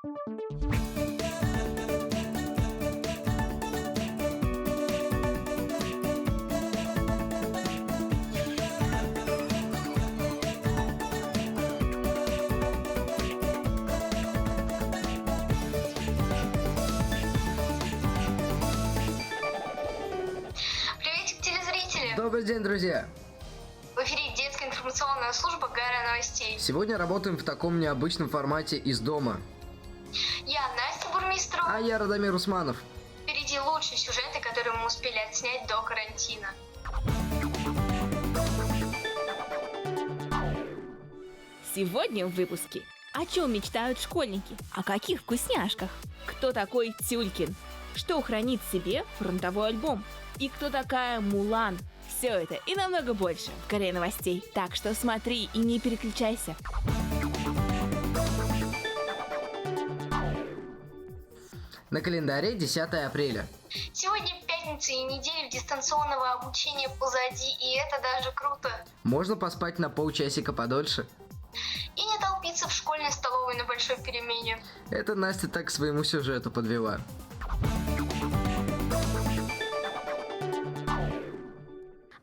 Приветик, телезрители! Добрый день, друзья! В эфире детская информационная служба ГР Новостей. Сегодня работаем в таком необычном формате из дома. Я Настя Бурмистрова. А я Радомир Усманов. Впереди лучшие сюжеты, которые мы успели отснять до карантина. Сегодня в выпуске. О чем мечтают школьники? О каких вкусняшках? Кто такой Тюлькин? Что хранит в себе фронтовой альбом? И кто такая Мулан? Все это и намного больше в ГР Новостей. Так что смотри и не переключайся. На календаре 10 апреля. Сегодня пятница и неделя дистанционного обучения позади, и это даже круто. Можно поспать на полчасика подольше. И не толпиться в школьной столовой на большой перемене. Это Настя так к своему сюжету подвела.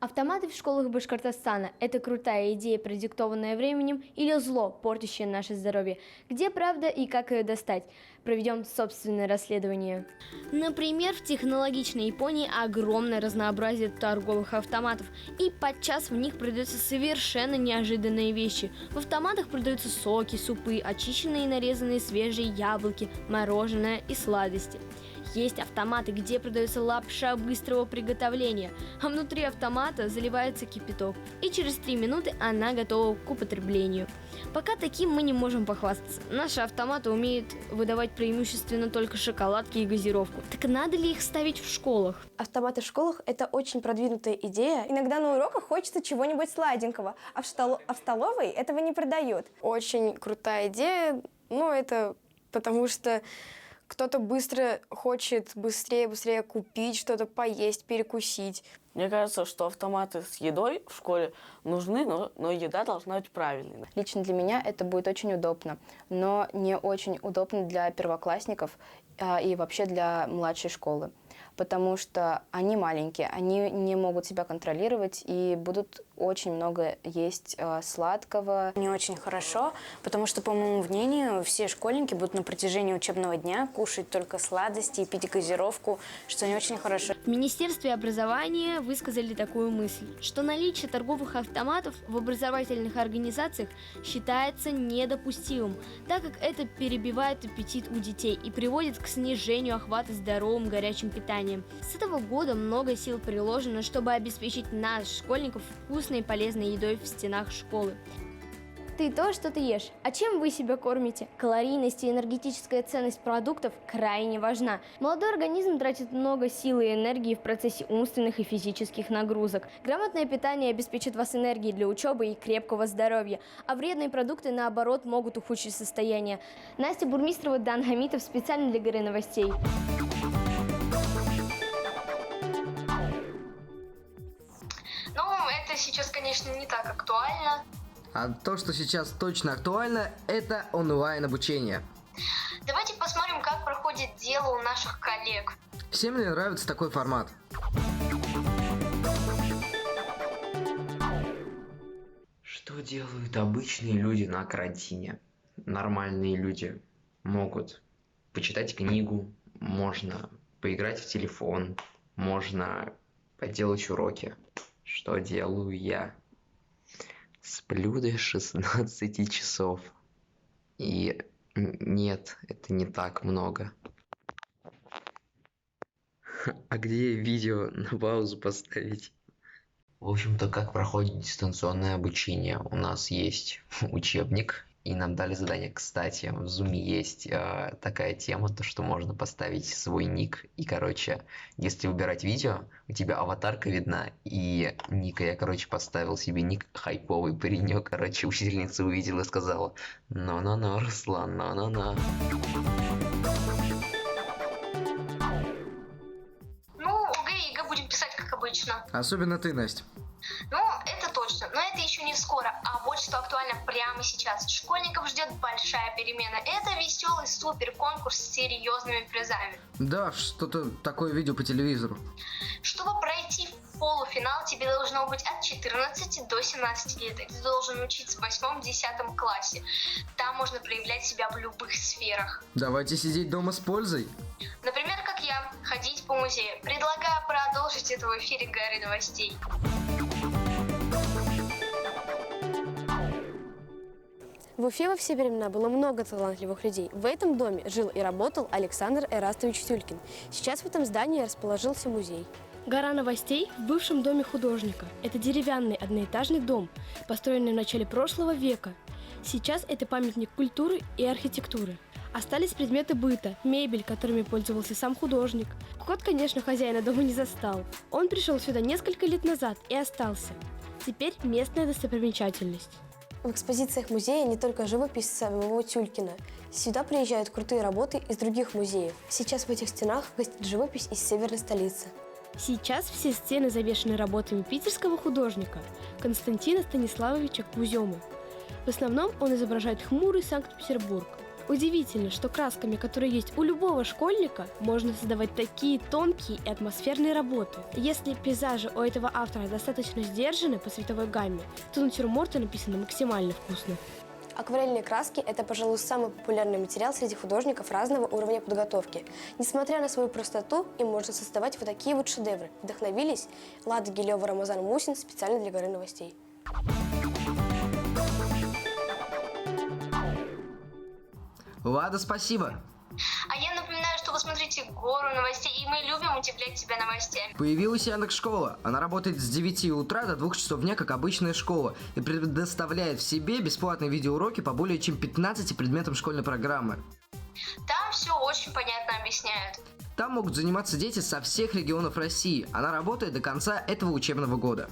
Автоматы в школах Башкортостана – это крутая идея, продиктованная временем, или зло, портящее наше здоровье? Где правда и как ее достать? Проведем собственное расследование. Например, в технологичной Японии огромное разнообразие торговых автоматов, и подчас в них продаются совершенно неожиданные вещи. В автоматах продаются соки, супы, очищенные и нарезанные свежие яблоки, мороженое и сладости. Есть автоматы, где продается лапша быстрого приготовления, а внутри автомата заливается кипяток, и через 3 минуты она готова к употреблению. Пока таким мы не можем похвастаться. Наши автоматы умеют выдавать преимущественно только шоколадки и газировку. Так надо ли их ставить в школах? Автоматы в школах – это очень продвинутая идея. Иногда на уроках хочется чего-нибудь сладенького, а в столовой этого не продают. Очень крутая идея, но это потому что кто-то хочет быстрее купить, что-то поесть, перекусить. Мне кажется, что автоматы с едой в школе нужны, но еда должна быть правильной. Лично для меня это будет очень удобно, но не очень удобно для первоклассников и вообще для младшей школы. Потому что они маленькие, они не могут себя контролировать и будут очень много есть сладкого. Не очень хорошо, потому что, по моему мнению, все школьники будут на протяжении учебного дня кушать только сладости и пить газировку, что не очень хорошо. В Министерстве образования высказали такую мысль, что наличие торговых автоматов в образовательных организациях считается недопустимым, так как это перебивает аппетит у детей и приводит к снижению охвата здоровым горячим питанием. С этого года много сил приложено, чтобы обеспечить наших школьников вкусной и полезной едой в стенах школы. Ты то, что ты ешь. А чем вы себя кормите? Калорийность и энергетическая ценность продуктов крайне важна. Молодой организм тратит много сил и энергии в процессе умственных и физических нагрузок. Грамотное питание обеспечит вас энергией для учебы и крепкого здоровья, а вредные продукты, наоборот, могут ухудшить состояние. Настя Бурмистрова, Дан Хамитов, специально для ГР Новостей. Ну, это сейчас, конечно, не так актуально. А то, что сейчас точно актуально, это онлайн-обучение. Давайте посмотрим, как проходит дело у наших коллег. Всем ли нравится такой формат? Что делают обычные люди на карантине? Нормальные люди могут почитать книгу, можно поиграть в телефон, можно поделать уроки. Что делаю я? Сплю до 16 часов. И нет, это не так много. А где видео на паузу поставить? В общем-то, как проходит дистанционное обучение? У нас есть учебник, и нам дали задание. Кстати, в Zoom есть такая тема, то что можно поставить свой ник. И, короче, если выбирать видео, у тебя аватарка видна. И ника я, поставил себе ник хайповый паренек. Короче, учительница увидела и сказала: «Но-но-но, Руслан, но-но-но». Ну, ОГЭ и ЕГЭ будем писать как обычно. Особенно ты, Настя. Ну, это точно. но это еще не скоро. А вот что актуально прямо сейчас. Школьников ждет большая перемена. Это веселый суперконкурс с серьезными призами. Да, что-то такое видел по телевизору. Чтобы пройти в полуфинал, тебе должно быть от 14 до 17 лет. И ты должен учиться в 8-10 классе. Там можно проявлять себя в любых сферах. Давайте сидеть дома с пользой. Например, как я, ходить по музею. Предлагаю продолжить это в эфире «Горы новостей». В Уфе во все времена было много талантливых людей. В этом доме жил и работал Александр Эрастович Тюлькин. Сейчас в этом здании расположился музей. Гора новостей в бывшем доме художника. Это деревянный одноэтажный дом, построенный в начале прошлого века. Сейчас это памятник культуры и архитектуры. Остались предметы быта, мебель, которыми пользовался сам художник. Кот, конечно, хозяина дома не застал. Он пришел сюда несколько лет назад и остался. Теперь местная достопримечательность. В экспозициях музея не только живопись самого Тюлькина. Сюда приезжают крутые работы из других музеев. Сейчас в этих стенах гостит живопись из северной столицы. Сейчас все стены завешены работами питерского художника Константина Станиславовича Куземы. В основном он изображает хмурый Санкт-Петербург. Удивительно, что красками, которые есть у любого школьника, можно создавать такие тонкие и атмосферные работы. Если пейзажи у этого автора достаточно сдержаны по цветовой гамме, то натюрморты написаны максимально вкусно. Акварельные краски – это, пожалуй, самый популярный материал среди художников разного уровня подготовки. Несмотря на свою простоту, им можно создавать вот такие вот шедевры. Вдохновились Лада Гилева, Рамазан Мусин специально для «Горы новостей». Лада, спасибо. А я напоминаю, что вы смотрите «Гору новостей», и мы любим удивлять тебя новостями. Появилась Яндекс.Школа. Она работает с 9 утра до 2 часов дня, как обычная школа, и предоставляет в себе бесплатные видеоуроки по более чем 15 предметам школьной программы. Там все очень понятно объясняют. Там могут заниматься дети со всех регионов России. Она работает до конца этого учебного года.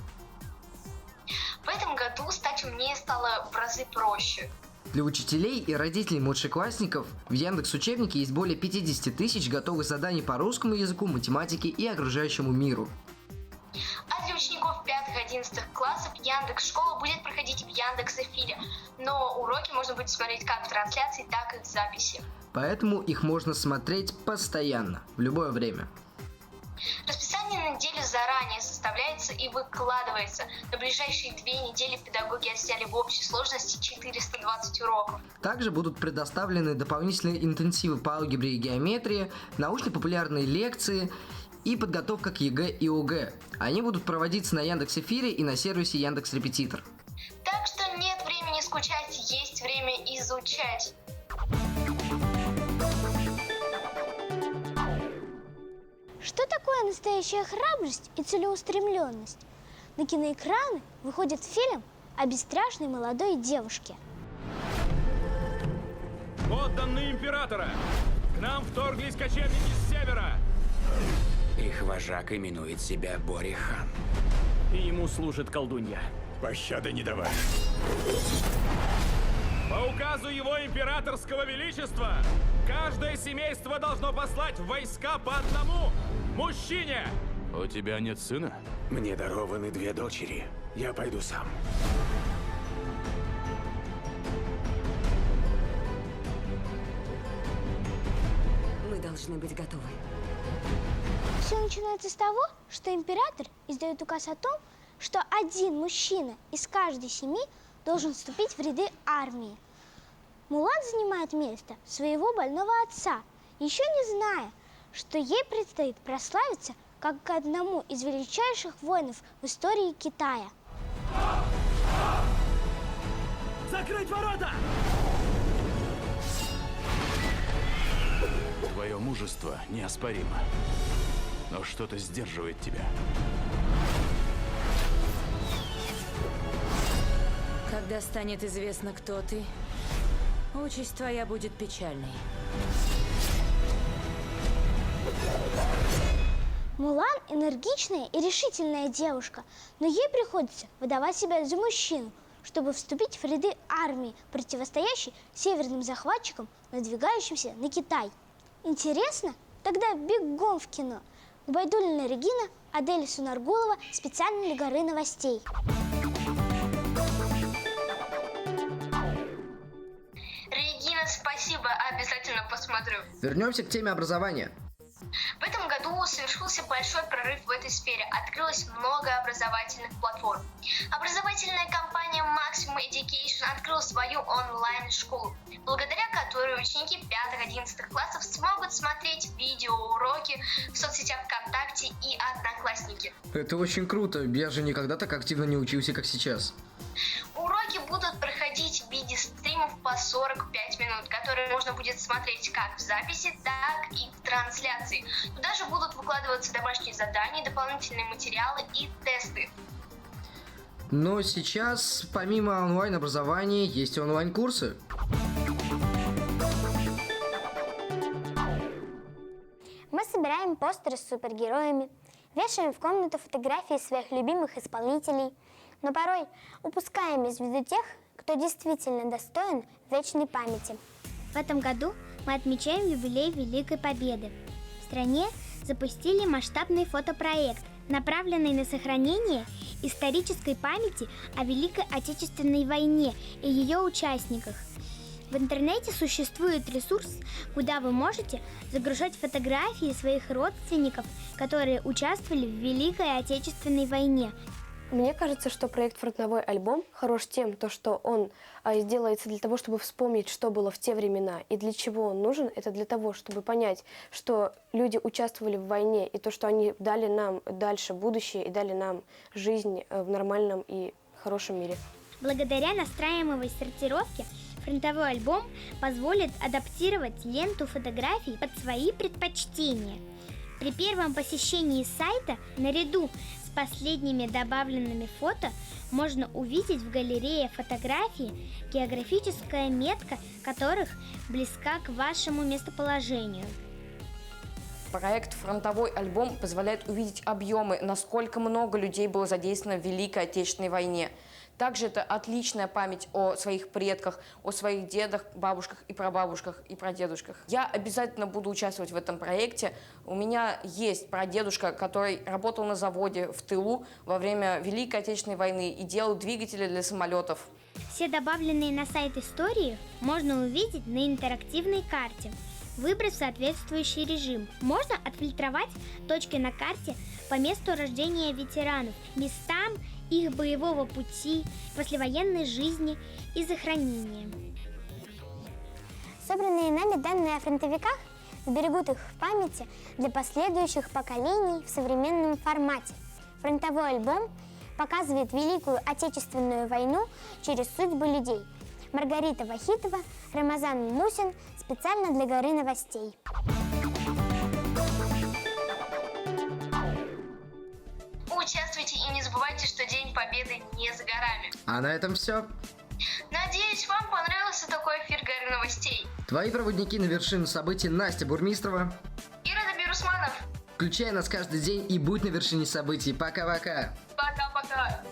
В этом году стать умнее стало в разы проще. Для учителей и родителей младшеклассников в Яндекс.Учебнике есть более 50 тысяч готовых заданий по русскому языку, математике и окружающему миру. А для учеников 5-11 классов Яндекс.Школа будет проходить в Яндекс.Эфире, но уроки можно будет смотреть как в трансляции, так и в записи. Поэтому их можно смотреть постоянно, в любое время. Расписание на неделю заранее составляется и выкладывается. На ближайшие 2 недели педагоги отсняли в общей сложности 420 уроков. Также будут предоставлены дополнительные интенсивы по алгебре и геометрии, научно-популярные лекции и подготовка к ЕГЭ и ОГЭ. Они будут проводиться на Яндекс.Эфире и на сервисе Яндекс.Репетитор. Так что нет времени скучать, есть время изучать. Что такое настоящая храбрость и целеустремленность? На киноэкраны выходит фильм о бесстрашной молодой девушке. Подданные императора! К нам вторглись кочевники с севера! Их вожак именует себя Бори-хан. И ему служит колдунья. Пощады не давай. По указу его императорского величества, каждое семейство должно послать в войска по одному мужчине. У тебя нет сына? Мне дарованы 2 дочери. Я пойду сам. Мы должны быть готовы. Все начинается с того, что император издает указ о том, что один мужчина из каждой семьи должен вступить в ряды армии. Мулан занимает место своего больного отца, еще не зная, что ей предстоит прославиться как одному из величайших воинов в истории Китая. Закрыть ворота! Твое мужество неоспоримо, но что-то сдерживает тебя. Когда станет известно, кто ты, участь твоя будет печальной. Мулан энергичная и решительная девушка, но ей приходится выдавать себя за мужчину, чтобы вступить в ряды армии, противостоящей северным захватчикам, надвигающимся на Китай. Интересно? Тогда бегом в кино. Губайдуллина Регина, Адель Сунаргулова, специально для «Горы новостей». Спасибо, обязательно посмотрю. Вернемся к теме образования. В этом году совершился большой прорыв в этой сфере. Открылось много образовательных платформ. Образовательная компания Maximum Education открыла свою онлайн-школу, благодаря которой ученики 5-11 классов смогут смотреть видеоуроки в соцсетях ВКонтакте и Одноклассники. Это очень круто. Я же никогда так активно не учился, как сейчас. Уроки будут проходить в виде стримов по 45 минут, которые можно будет смотреть как в записи, так и в трансляции. Туда же будут выкладываться домашние задания, дополнительные материалы и тесты. Но сейчас, помимо онлайн-образования, есть и онлайн-курсы. Мы собираем постеры с супергероями, вешаем в комнату фотографии своих любимых исполнителей, но порой упускаем из виду тех, кто действительно достоин вечной памяти. В этом году мы отмечаем юбилей Великой Победы. В стране запустили масштабный фотопроект, направленный на сохранение исторической памяти о Великой Отечественной войне и ее участниках. В интернете существует ресурс, куда вы можете загружать фотографии своих родственников, которые участвовали в Великой Отечественной войне. Мне кажется, что проект «Фронтовой альбом» хорош тем, что он делается для того, чтобы вспомнить, что было в те времена, и для чего он нужен. Это для того, чтобы понять, что люди участвовали в войне, и то, что они дали нам дальше будущее, и дали нам жизнь в нормальном и хорошем мире. Благодаря настраиваемой сортировке «Фронтовой альбом» позволит адаптировать ленту фотографий под свои предпочтения. При первом посещении сайта наряду с последними добавленными фото можно увидеть в галерее фотографии, географическая метка которых близка к вашему местоположению. Проект «Фронтовой альбом» позволяет увидеть объемы, насколько много людей было задействовано в Великой Отечественной войне. Также это отличная память о своих предках, о своих дедах, бабушках и прабабушках и прадедушках. Я обязательно буду участвовать в этом проекте. У меня есть прадедушка, который работал на заводе в тылу во время Великой Отечественной войны и делал двигатели для самолетов. Все добавленные на сайт истории можно увидеть на интерактивной карте, выбрав соответствующий режим. Можно отфильтровать точки на карте по месту рождения ветеранов, местам их боевого пути, послевоенной жизни и захоронения. Собранные нами данные о фронтовиках сберегут их в памяти для последующих поколений в современном формате. Фронтовой альбом показывает Великую Отечественную войну через судьбы людей. Маргарита Вахитова, Рамазан Мусин, специально для Горы новостей. Участвуйте и не забывайте, что День Победы не за горами. А на этом все. Надеюсь, вам понравился такой эфир Горы новостей. Твои проводники на вершину событий Настя Бурмистрова и Рада Бирусманов. Включай нас каждый день и будь на вершине событий. Пока-пока. Пока-пока.